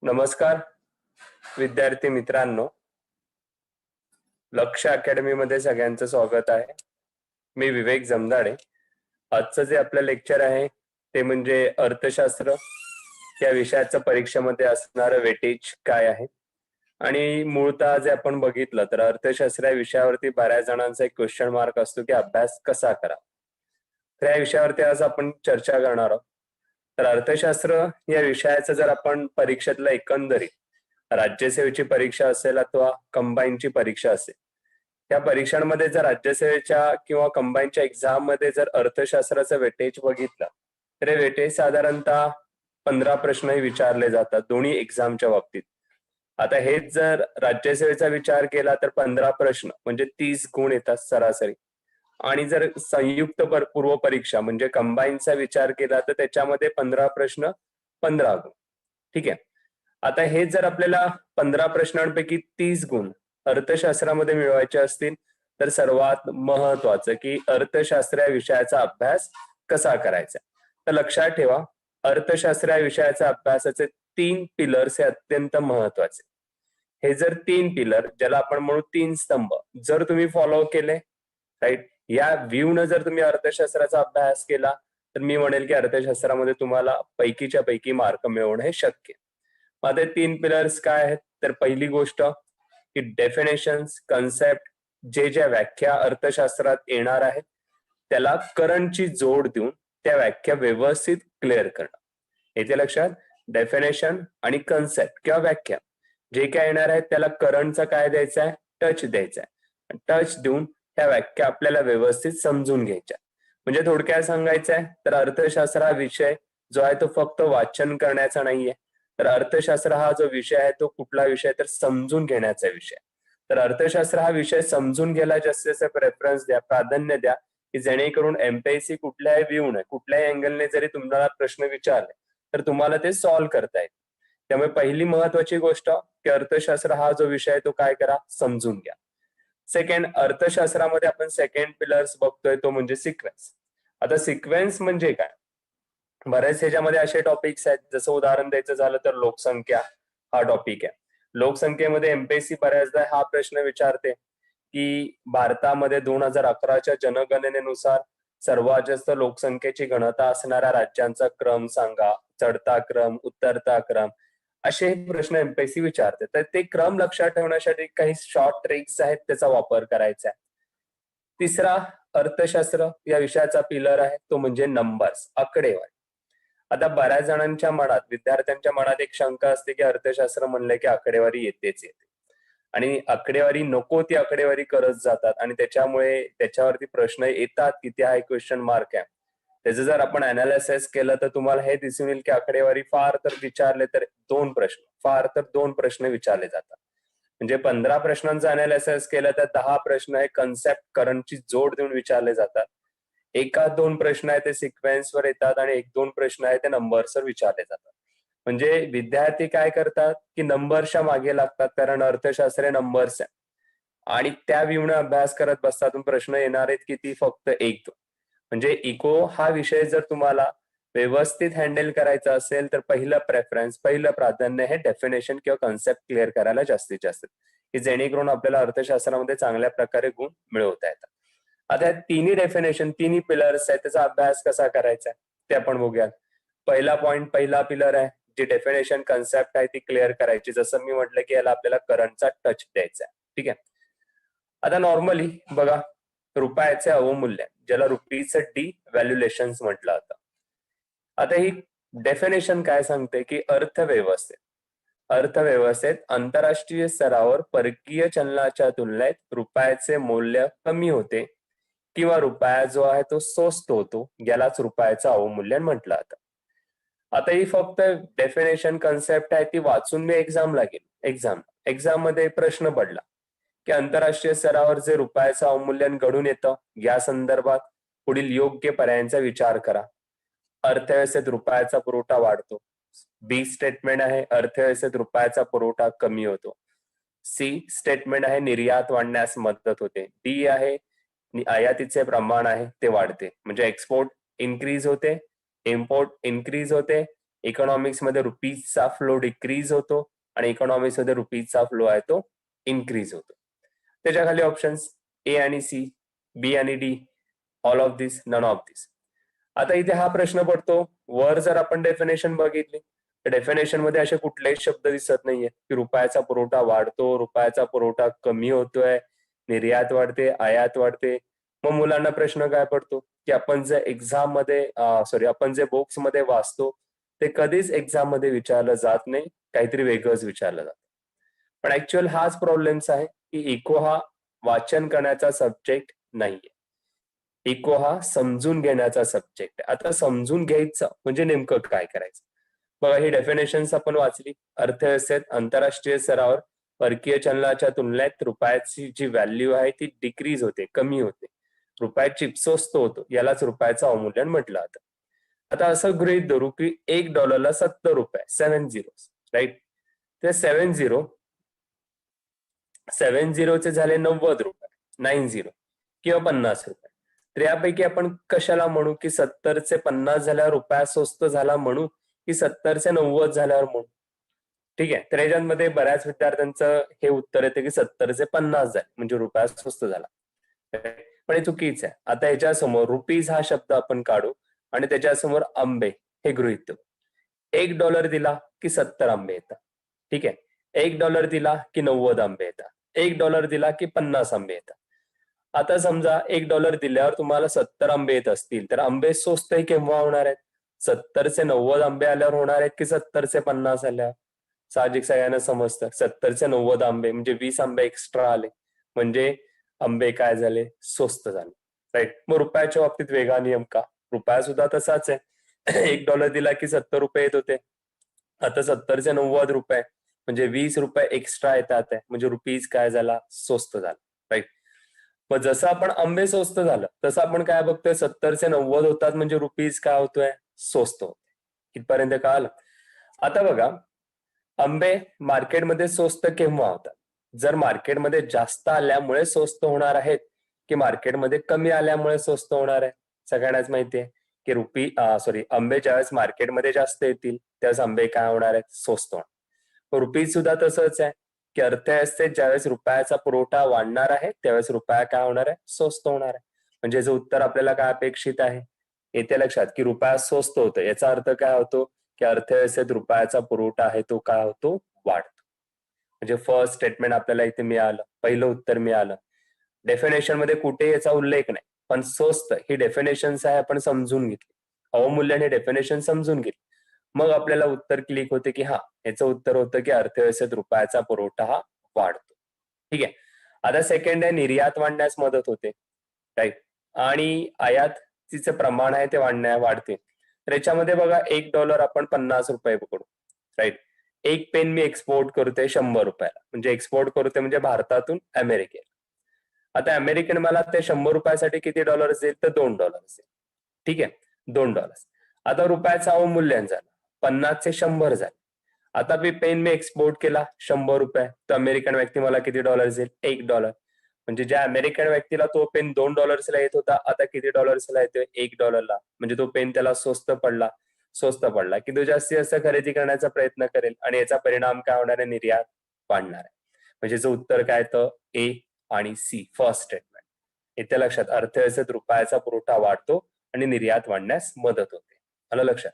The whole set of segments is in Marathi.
नमस्कार विद्यार्थी मित्रांनो, लक्ष अकॅडमी मध्ये सगळ्यांचं स्वागत आहे. मी विवेक जमदाडे. आजचं जे आपलं लेक्चर आहे ते म्हणजे अर्थशास्त्र या विषयाचं परीक्षेमध्ये असणारं वेटेज काय आहे. आणि मूळतः जे आपण बघितलं तर अर्थशास्त्र या विषयावरती बऱ्याच जणांचा एक क्वेश्चन मार्क असतो की अभ्यास कसा करा. तर या विषयावरती आज आपण चर्चा करणार आहोत. तर अर्थशास्त्र या विषयाचं जर आपण परीक्षेतलं एकंदरीत राज्यसेवेची परीक्षा असेल अथवा कंबाईनची परीक्षा असेल, त्या परीक्षांमध्ये जर राज्यसेवेच्या किंवा कंबाईनच्या एक्झाम मध्ये जर अर्थशास्त्राचं वेटेज बघितलं तर हे वेटेज साधारणतः 15 प्रश्नही विचारले जातात दोन्ही एक्झामच्या बाबतीत. आता हेच जर राज्यसेवेचा विचार केला तर 15 प्रश्न म्हणजे 30 गुण येतात सरासरी. आणि जर संयुक्त पूर्व परीक्षा म्हणजे कंबाईनचा विचार केला तर त्याच्यामध्ये 15 प्रश्न 15 गुण. ठीक आहे. आता हे जर आपल्याला 15 प्रश्नांपैकी 30 गुण अर्थशास्त्रामध्ये मिळवायचे असतील तर सर्वात महत्वाचं की अर्थशास्त्र या विषयाचा अभ्यास कसा करायचा. तर लक्षात ठेवा, अर्थशास्त्र या विषयाच्या अभ्यासाचे 3 पिलर्स हे अत्यंत महत्वाचे. हे जर 3 पिलर, ज्याला आपण म्हणू 3 स्तंभ, जर तुम्ही फॉलो केले राईट, या व्ह्यूनं जर तुम्ही अर्थशास्त्राचा अभ्यास केला तर मी म्हणेल की अर्थशास्त्रामध्ये तुम्हाला पैकीच्या पैकी मार्क मिळवणं हे शक्य. आता 3 पिलर्स काय आहेत तर पहिली गोष्ट की डेफिनेशन्स, कन्सेप्ट, ज्या व्याख्या अर्थशास्त्रात येणार आहेत त्याला करंटची जोड देऊन त्या व्याख्या व्यवस्थित क्लिअर करणं. येते लक्षात? डेफिनेशन आणि कन्सेप्ट किंवा व्याख्या जे काय येणार आहेत त्याला करंटचा काय द्यायचा आहे, टच द्यायचा आहे. टच देऊन त्या व्याख्या आपल्याला व्यवस्थित समजून घ्यायच्या. म्हणजे थोडक्यात सांगायचं आहे तर अर्थशास्त्र हा विषय जो आहे तो फक्त वाचन करण्याचा नाहीये, तर अर्थशास्त्र हा जो विषय आहे तो कुठला विषय तर समजून घेण्याचा विषय. तर अर्थशास्त्र हा विषय समजून घ्यायला जास्तीत प्रेफरन्स द्या, प्राधान्य द्या, की जेणेकरून एमपीएससी कुठल्याही व्ह्यूने कुठल्याही अँगलने जरी तुम्हाला प्रश्न विचारले तर तुम्हाला ते सॉल्व्ह करता येईल. त्यामुळे पहिली महत्वाची गोष्ट की अर्थशास्त्र हा जो विषय आहे तो काय करा, समजून घ्या. सेकंड, अर्थशास्त्रामध्ये आपण सेकंड पिलर्स बघतोय तो म्हणजे सिक्वेन्स. आता सिक्वेन्स म्हणजे काय, बरेच ह्याच्यामध्ये असे टॉपिक्स आहेत, जसं उदाहरण द्यायचं झालं तर लोकसंख्या हा टॉपिक आहे. लोकसंख्येमध्ये एमपीएससी बऱ्याचदा हा प्रश्न विचारते की भारतामध्ये 2011च्या जनगणनेनुसार सर्वात जास्त लोकसंख्येची घनता असणाऱ्या राज्यांचा क्रम सांगा, चढता क्रम, उतरता क्रम, असे प्रश्न एमपीएससी विचारते. तर ते क्रम लक्षात ठेवण्यासाठी काही शॉर्ट ट्रिक्स आहेत, त्याचा वापर करायचा आहे. तिसरा अर्थशास्त्र या विषयाचा पिलर आहे तो म्हणजे नंबर्स, आकडेवारी. आता बऱ्याच जणांच्या मनात, विद्यार्थ्यांच्या मनात एक शंका असते की अर्थशास्त्र म्हणले की आकडेवारी येतेच येते आणि आकडेवारी नको ती आकडेवारी करत जातात आणि त्याच्यामुळे त्याच्यावरती प्रश्न येतात की ते हा क्वेश्चन मार्क आहे. त्याचं जर आपण अनालिसिस केलं तर तुम्हाला हे दिसून येईल की आकडेवारी फार तर विचारले तर 2 प्रश्न, फार तर 2 प्रश्न विचारले जातात. म्हणजे 15 प्रश्नांचं अनालिसिस केलं तर 10 प्रश्न हे कन्सेप्ट करंटची जोड देऊन विचारले जातात. 1-2 प्रश्न आहे ते सिक्वेन्सवर येतात आणि 1-2 प्रश्न आहे ते नंबर्सवर विचारले जातात. म्हणजे विद्यार्थी काय करतात की नंबर्सच्या मागे लागतात, कारण अर्थशास्त्र नंबर्स आहे आणि त्या व्ह्यूने अभ्यास करत बसतात. प्रश्न येणार आहेत किती, फक्त 1-2. म्हणजे इको हा विषय जर तुम्हाला व्यवस्थित हँडल करायचा असेल तर पहिलं प्रेफरन्स, पहिलं प्राधान्य हे डेफिनेशन किंवा कन्सेप्ट क्लिअर करायला जास्तीत जास्त, की जेणेकरून आपल्याला अर्थशास्त्रामध्ये चांगल्या प्रकारे गुण मिळवता येतात. आता तिन्ही डेफिनेशन, तिन्ही पिलर्स आहेत, त्याचा अभ्यास कसा करायचा ते आपण बघूयात. पहिला पॉइंट, पहिला पिलर आहे जी डेफिनेशन कन्सेप्ट आहे ती क्लिअर करायची. जसं मी म्हटलं की याला आपल्याला करंटचा टच द्यायचा आहे. ठीक आहे. आता नॉर्मली बघा, रुपयाचे अवमूल्यन ज्याला रुपीचं डिव्हॅल्युएशन म्हटलं जातं. आता ही डेफिनेशन काय सांगते की अर्थव्यवस्थेत आंतरराष्ट्रीय स्तरावर परकीय चलनाच्या तुलनेत रुपयाचे मूल्य कमी होते किंवा रुपया जो आहे तो स्वस्त होतो, यालाच रुपयाचं अवमूल्यन म्हटलं जातं. आता ही फक्त डेफिनेशन कन्सेप्ट आहे, ती वाचून मी एक्झामला गेलो. एक्झाम मध्ये प्रश्न पडला की आंतरराष्ट्रीय स्तरावर जे रुपयाचं अवमूल्यन घडून येतं या संदर्भात पुढील योग्य पर्यायांचा विचार करा. अर्थव्यवस्थेत रुपयाचा पुरवठा वाढतो. बी स्टेटमेंट आहे अर्थव्यवस्थेत रुपयाचा पुरवठा कमी होतो. सी स्टेटमेंट आहे निर्यात वाढण्यास मदत होते. डी आहे आयातीचे प्रमाण आहे ते वाढते, म्हणजे एक्सपोर्ट इन्क्रीज होते, इम्पोर्ट इन्क्रीज होते इकॉनॉमिक्स मध्ये रुपीजचा फ्लो डिक्रीज होतो आणि इकॉनॉमिक्स मध्ये रुपीजचा फ्लो आहे तो इन्क्रीज होतो. त्याच्या खाली ऑप्शन्स ए आणि सी, बी आणि D, all of this, none of this. आता इथे हा प्रश्न पडतो, वर जर आपण डेफिनेशन बघितली तर डेफिनेशन मध्ये असे कुठलेही शब्द दिसत नाहीये की रुपयाचा पुरवठा वाढतो, रुपयाचा पुरवठा कमी होतोय, निर्यात वाढते, आयात वाढते. मग मुलांना प्रश्न काय पडतो की आपण जे एक्झाम मध्ये आपण जे बुक्स मध्ये वाचतो ते कधीच एक्झाम मध्ये विचारलं जात नाही, काहीतरी वेगळंच विचारलं जातं. पण ऍक्च्युअल हाच प्रॉब्लेम्स आहे की इको हा वाचन करण्याचा सब्जेक्ट नाहीये. इको हा समजून घेण्याचा सब्जेक्ट आहे. आता समजून घ्यायचं म्हणजे नेमकं काय करायचं? बघा, ही डेफिनेशन्स आपण वाचली. अर्थव्यवस्थेत आंतरराष्ट्रीय स्तरावर परकीय चलनाच्या तुलनेत रुपयाची जी व्हॅल्यू आहे ती डिक्रीज होते, कमी होते. रुपयाची स्वस्त होतो, यालाच रुपयाचं अवमूल्यन म्हटलं जातं. आता असं गृहीत धरू की $1 70 70, राईट? ते 70 चे झाले $90, 90 किंवा $50. तर यापैकी आपण कशाला म्हणू की 70 चे 50 झाल्यावर रुपया स्वस्त झाला म्हणू की 70 चे 90 झाल्यावर म्हणू? ठीक आहे, तर याच्यामध्ये बऱ्याच विद्यार्थ्यांचं हे उत्तर येते की 70 चे 50 झाले म्हणजे रुपया स्वस्त झाला. पण हे चुकीचं आहे. आता याच्यासमोर रुपीज हा शब्द आपण काढू आणि त्याच्यासमोर आंबे हे गृहीत धरू. $1 दिला की 70 आंबे येतात. ठीक आहे, $1 दिला की 90 आंबे येतात, $1 दिला की 50 आंबे येतात. आता समजा $1 दिल्यावर तुम्हाला 70 आंबे येत असतील तर आंबे स्वस्त केव्हा होणार आहेत? 70 चे 90 आंबे आल्यावर होणार आहेत की 70 चे 50 आल्यावर? साहजिक सगळ्यांना समजतं 70 चे 90 आंबे म्हणजे 20 आंबे एक्स्ट्रा आले म्हणजे आंबे काय झाले? स्वस्त झाले, राईट? मग रुपयाच्या बाबतीत वेगळा नियम का? रुपया सुद्धा तसाच आहे. $1 दिला की 70 रुपये येत होते, आता 70 चे 90 रुपये म्हणजे 20 रुपये एक्स्ट्रा येतात आहे म्हणजे रुपीज काय झाला? स्वस्त झाला, राईट? मग जसं आपण आंबे स्वस्त झालं तसं आपण काय बघतोय 70 चे 90 होतात म्हणजे रुपीज काय होतोय? स्वस्त होतोय. इथपर्यंत कळालं? आता बघा, आंबे मार्केटमध्ये स्वस्त केव्हा होतात? जर मार्केटमध्ये जास्त आल्यामुळे स्वस्त होणार आहेत की मार्केटमध्ये कमी आल्यामुळे स्वस्त होणार आहे? सगळ्यांनाच माहितीये की आंबे ज्यावेळेस मार्केटमध्ये जास्त येतील त्यावेळेस आंबे काय होणार आहेत? स्वस्त होणार. रुपीज सुद्धा तसंच आहे की अर्थव्यवस्थेत ज्यावेळेस रुपयाचा पुरवठा वाढणार आहे त्यावेळेस रुपया काय होणार आहे? स्वस्त होणार आहे. म्हणजे याचं उत्तर आपल्याला काय अपेक्षित आहे? येते लक्षात की रुपया स्वस्त होतं, याचा अर्थ काय होतो की अर्थव्यवस्थेत रुपयाचा पुरवठा आहे तो काय होतो? वाढतो. म्हणजे फर्स्ट स्टेटमेंट आपल्याला इथे मिळालं, पहिलं उत्तर मिळालं. डेफिनेशन मध्ये कुठे याचा उल्लेख नाही, पण स्वस्त ही डेफिनेशन्स आहे आपण समजून घेतली, अवमूल्यन हे डेफिनेशन समजून घेतली, मग आपल्याला उत्तर क्लिक होते की हा, याचं उत्तर होतं की अर्थव्यवस्थेत रुपयाचा पुरवठा हा वाढतो. ठीक आहे, आता सेकंड आहे निर्यात वाढण्यास मदत होते, राईट? आणि आयातीचे प्रमाण आहे ते वाढते. तर याच्यामध्ये बघा $1 आपण 50 रुपये पकडू, राईट? एक पेन मी एक्सपोर्ट करतोय 100 रुपयाला, म्हणजे एक्सपोर्ट करतोय म्हणजे भारतातून अमेरिकेला. आता अमेरिकन मला ते 100 रुपयासाठी किती डॉलर्स देईल? तर $2 देईल. ठीक आहे, $2. आता रुपयाचं अवमूल्यन झालं, 50 चे 100 झाले. आता पेन मी एक्सपोर्ट केला 100 रुपये, तर अमेरिकन व्यक्ती मला किती डॉलर्स देईल? $1. म्हणजे ज्या अमेरिकन व्यक्तीला तो पेन $2 येत होता, आता किती डॉलर्सला येतोय? $1. म्हणजे तो पेन त्याला स्वस्त पडला की तो जास्तीत जास्त खरेदी करण्याचा प्रयत्न करेल आणि याचा परिणाम काय होणार आहे? निर्यात वाढणार आहे. म्हणजे उत्तर काय तर ए आणि सी, फर्स्ट स्टेटमेंट. येत्या लक्षात, अर्थव्यवस्थेत रुपयाचा पुरवठा वाढतो आणि निर्यात वाढण्यास मदत होते. आलं लक्षात?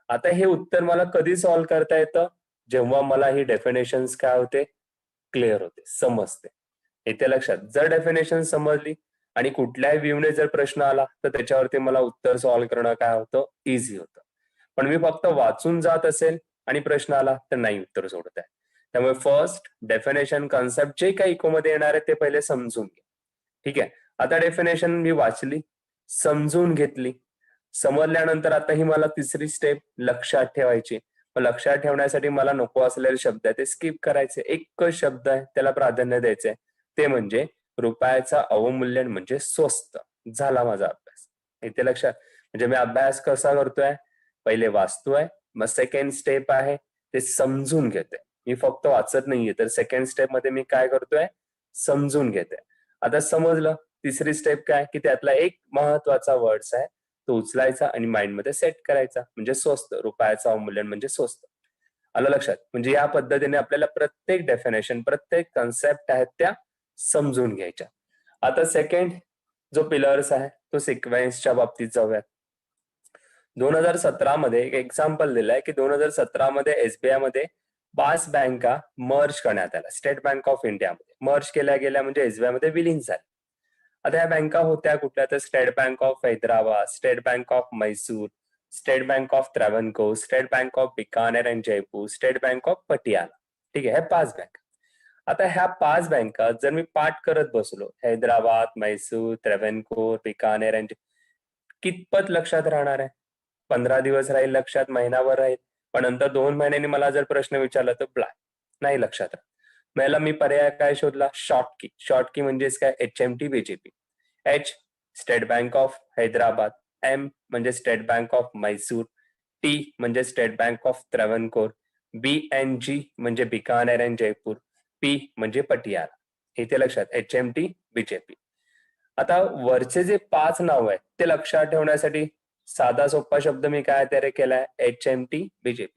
आता हे उत्तर मला कधी सॉल्व्ह करता येतं? जेव्हा मला ही डेफिनेशन्स काय होते? क्लिअर होते, समजते. येत्या लक्षात, जर डेफिनेशन समजली आणि कुठल्याही व्ह्यूने जर प्रश्न आला तर त्याच्यावरती मला उत्तर सॉल्व्ह करणं काय होतं? इझी होतं. पण मी फक्त वाचून जात असेल आणि प्रश्न आला तर नाही उत्तर सोडत आहे. त्यामुळे फर्स्ट डेफिनेशन कन्सेप्ट जे काही इको मध्ये येणार आहे ते पहिले समजून घ्या. ठीक आहे, आता डेफिनेशन मी वाचली, समजून घेतली, समजल्यानंतर आता ही मला तिसरी स्टेप लक्षात ठेवायची. लक्षात ठेवण्यासाठी मला नको असलेले शब्द आहे ते स्किप करायचे. एकच शब्द आहे त्याला प्राधान्य द्यायचंय, ते म्हणजे रुपयाचा अवमूल्यन म्हणजे स्वस्त. झाला माझा अभ्यास. इथे लक्षात, म्हणजे मी अभ्यास कसा करतोय? पहिले वाचतोय, मग सेकंड स्टेप आहे ते समजून घेतोय. मी फक्त वाचत नाहीये, तर सेकंड स्टेप मध्ये मी काय करतोय? समजून घेतोय. आता समजलं. तिसरी स्टेप काय की त्यातला एक महत्वाचा वर्ड्स आहे तो उचलायचा आणि माइंडमध्ये सेट करायचा, म्हणजे स्वस्त. रुपयाचं अवमूल्यन म्हणजे स्वस्त. आलं लक्षात? म्हणजे या पद्धतीने आपल्याला प्रत्येक डेफिनेशन, प्रत्येक कन्सेप्ट आहेत त्या समजून घ्यायच्या. आता सेकंड जो पिलर्स आहे तो सिक्वेन्सच्या बाबतीत जाऊयात. 2017 मध्ये एक एक्झाम्पल दिलंय की 2017 मध्ये एसबीआय मध्ये 5 बँका मर्ज करण्यात आल्या. स्टेट बँक ऑफ इंडियामध्ये मर्ज केल्या गेल्या म्हणजे एसबीआय मध्ये विलीन झाल्या. आता या बँका होत्या कुठल्या? तर state bank of Hyderabad, state bank of Mysore, state bank of Travancore, state bank of Bikaner and Jaipur, state bank of Patiala. ठीक आहे, हे 5 बँका. आता ह्या 5 बँका जर मी पाठ करत बसलो, हैदराबाद, मैसूर, त्रावणकोर, बिकानेर अँड, कितपत लक्षात राहणार आहे? 15 दिवस राहील लक्षात, महिनाभर राहील, पण नंतर 2 महिन्यांनी मला जर प्रश्न विचारला तर ब्लॅक, नाही लक्षात राहत. मला मी पर्याय काय शोधला? शॉर्ट की. शॉर्ट की म्हणजेच काय? HMT BJP. H state bank of Hyderabad, M म्हणजे state bank of Mysore, T म्हणजे state bank of Travancore, BNG म्हणजे बिकानेर अँड जयपूर, पी म्हणजे पटियाला. इथे लक्षात HMT BJP. आता वरचे जे 5 नाव आहेत ते लक्षात ठेवण्यासाठी साधा सोपा शब्द मी काय तयार केलाय? HMT BJP.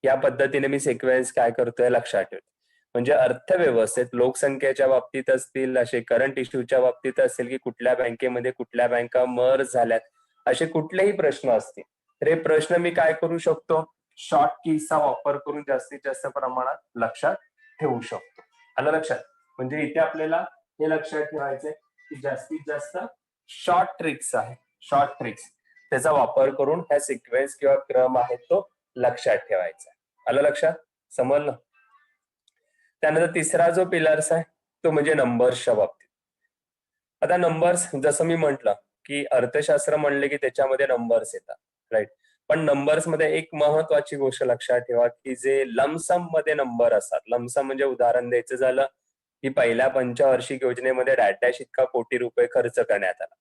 या पद्धतीने मी सिक्वेन्स काय करतोय? लक्षात ठेवतो. म्हणजे अर्थव्यवस्थेत लोकसंख्येच्या बाबतीत असतील, असे करंट इश्यूच्या बाबतीत असेल, की कुठल्या बँकेमध्ये कुठल्या बँका मर्ज झाल्यात, असे कुठलेही प्रश्न असतील तर हे प्रश्न मी काय करू शकतो? शॉर्ट कीचा वापर करून जास्तीत जास्त प्रमाणात लक्षात ठेवू शकतो. आलं लक्षात? म्हणजे इथे आपल्याला हे लक्षात ठेवायचंय की जास्तीत जास्त शॉर्ट ट्रिक्स आहे, शॉर्ट ट्रिक्स, त्याचा वापर करून ह्या सिक्वेन्स किंवा क्रम आहे तो लक्षात ठेवायचा. आलं लक्षात? समजलं? त्यानंतर तिसरा जो पिलर्स आहे तो म्हणजे नंबर्सच्या बाबतीत. आता नंबर्स जसं मी म्हटलं की अर्थशास्त्र म्हणले की त्याच्यामध्ये नंबर्स येतात, राईट? पण नंबर्स मध्ये एक महत्वाची गोष्ट लक्षात ठेवा की जे लमसम मध्ये नंबर असतात, लमसम म्हणजे उदाहरण द्यायचं झालं की पहिल्या पंचवार्षिक योजनेमध्ये डॅश इतका कोटी रुपये खर्च करण्यात आला,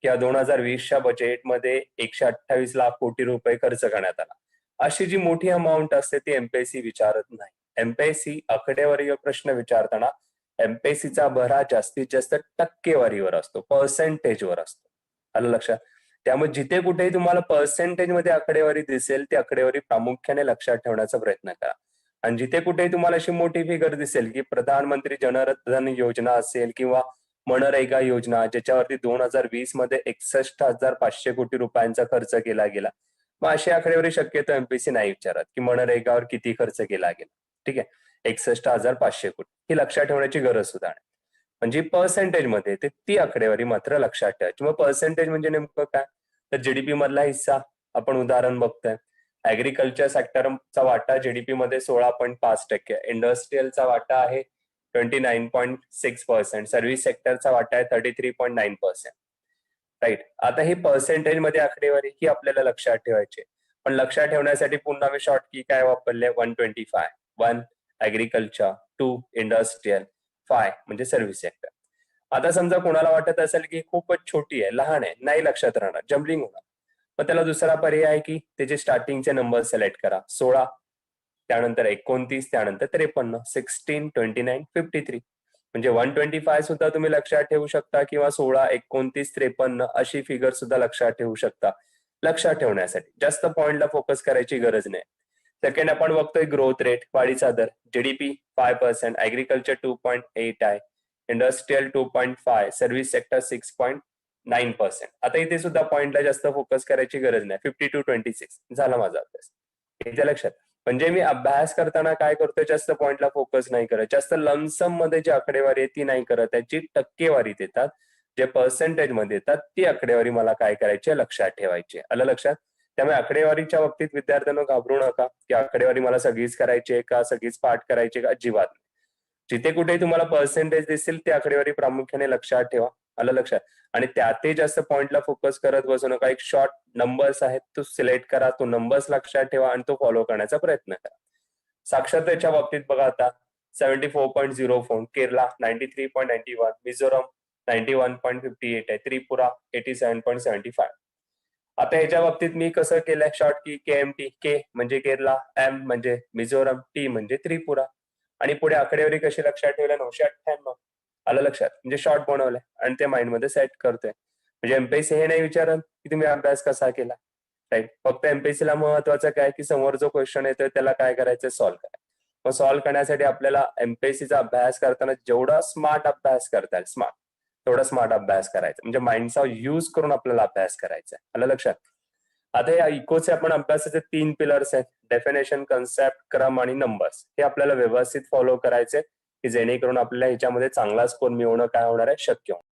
किंवा 2020च्या बजेटमध्ये 128 लाख कोटी रुपये खर्च करण्यात आला. अशी जी मोठी अमाऊंट असते ती एमपीएससी विचारत नाही. एमपीएससी आकडेवारीवर प्रश्न विचारताना एमपीएससीचा भर जास्तीत जास्त टक्केवारीवर असतो, पर्सेंटेजवर असतो. आलं लक्षात? त्यामुळे जिथे कुठेही तुम्हाला पर्सेंटेज मध्ये आकडेवारी दिसेल ती आकडेवारी प्रामुख्याने लक्षात ठेवण्याचा प्रयत्न करा. आणि जिथे कुठेही तुम्हाला अशी मोठी फिगर दिसेल की प्रधानमंत्री जनधन योजना असेल किंवा मनरेगा योजना, ज्याच्यावरती 2020 मध्ये 61,500 कोटी रुपयांचा खर्च केला गेला, मग अशी आकडेवारी शक्यतो एमपीसी नाही विचारत की मनरेगावर किती खर्च केला गेला. ठीक आहे, 61,500 कोटी, ही लक्षात ठेवण्याची गरज सुद्धा नाही. म्हणजे पर्सेंटेज मध्ये ते ती आकडेवारी मात्र लक्षात ठेवायची. मग पर्सेंटेज म्हणजे नेमकं काय? तर जीडीपी मधला हिस्सा आपण उदाहरण बघतोय. ऍग्रिकल्चर सेक्टरचा वाटा जीडीपी मध्ये 16.5%, इंडस्ट्रीयलचा वाटा आहे 29.6%, सर्व्हिस सेक्टरचा वाटा आहे 33.9%. राईट? आता ही पर्सेंटेज मध्ये आकडेवारी ही आपल्याला लक्षात ठेवायची. पण लक्षात ठेवण्यासाठी पुन्हा मी शॉर्ट की काय वापरले? 125. 1 ऍग्रिकल्चर, 2 इंडस्ट्रियल, 5 म्हणजे सर्व्हिस सेक्टर. आता समजा कोणाला वाटत असेल की खूपच छोटी आहे, लहान आहे, नाही लक्षात राहणार, जम्बलिंग होणार, मग त्याला दुसरा पर्याय आहे की त्याचे स्टार्टिंगचे नंबर सिलेक्ट करा. 16, त्यानंतर 29, त्यानंतर 53, 16, 29, 53. म्हणजे 125 सुद्धा तुम्ही लक्षात ठेवू शकता किंवा 16, 29, 53 अशी फिगर सुद्धा लक्षात ठेवू शकता. लक्षात ठेवण्यासाठी जास्त पॉइंटला फोकस करायची गरज नाही. सेकंड आपण बघतोय ग्रोथ रेट, वाढीचा दर. जीडीपी 5%, ऍग्रिकल्चर 2.8 आहे, इंडस्ट्रियल 2.5, सर्व्हिस सेक्टर 6.9%. आता इथे सुद्धा पॉइंटला जास्त फोकस करायची गरज नाही. 50 to 26 झाला माझा अभ्यास. इथे लक्षात. म्हणजे मी अभ्यास करताना काय करतोय? जास्त पॉइंटला फोकस नाही करत, जास्त लमसम मध्ये जी आकडेवारी आहे ती नाही करत, त्याची टक्केवारी देतात, जे पर्सेंटेज मध्ये येतात ती आकडेवारी मला काय करायची? लक्षात ठेवायची. आलं लक्षात? त्यामुळे आकडेवारीच्या बाबतीत विद्यार्थ्यांना घाबरू नका की आकडेवारी मला सगळीच करायची आहे का, सगळीच पाठ करायची का, अजिबात. जिथे कुठेही तुम्हाला पर्सेंटेज दिसेल ती आकडेवारी प्रामुख्याने लक्षात ठेवा. आलं लक्षात? आणि त्यातही जास्त पॉइंटला फोकस करत बसू नका. एक शॉर्ट नंबर्स आहेत तो सिलेक्ट करा, तो नंबर्स लक्षात ठेवा आणि तो फॉलो करण्याचा प्रयत्न करा. साक्षरतेच्या बाबतीत बघा आता 74.04, केरला 93.91, मिझोरम 91.58 आहे, त्रिपुरा 87.75. आता ह्याच्या बाबतीत मी कसं केलंय? शॉर्ट की KMT, के म्हणजे केरला, एम म्हणजे मिझोरम, टी म्हणजे त्रिपुरा, आणि पुढे आकडेवारी कशी लक्षात ठेवल्या? 998. आलं लक्षात? म्हणजे शॉर्ट बनवलंय आणि ते माइंड मध्ये सेट करतोय. म्हणजे एमपीएससी हे नाही विचारत की तुम्ही अभ्यास कसा केला, राईट. फक्त एमपीएससीला महत्वाचं काय की समोर जो क्वेश्चन येतोय त्याला काय करायचं, सॉल्व्ह करायचं. मग सॉल्व्ह करण्यासाठी आपल्याला एमपीएससीचा अभ्यास करताना जेवढा स्मार्ट अभ्यास करता येईल, तेवढा स्मार्ट अभ्यास करायचा. म्हणजे माइंडचा यूज करून आपल्याला अभ्यास करायचा आहे. आलं लक्षात? आता या इकोचे आपण अभ्यासाचे 3 पिलर्स आहेत, डेफिनेशन, कन्सेप्ट, क्रम आणि नंबर्स. हे आपल्याला व्यवस्थित फॉलो करायचे की जेणेकरून आपल्याला ह्याच्यामध्ये चांगला स्कोर मिळवणं काय होणार आहे, शक्य होणार.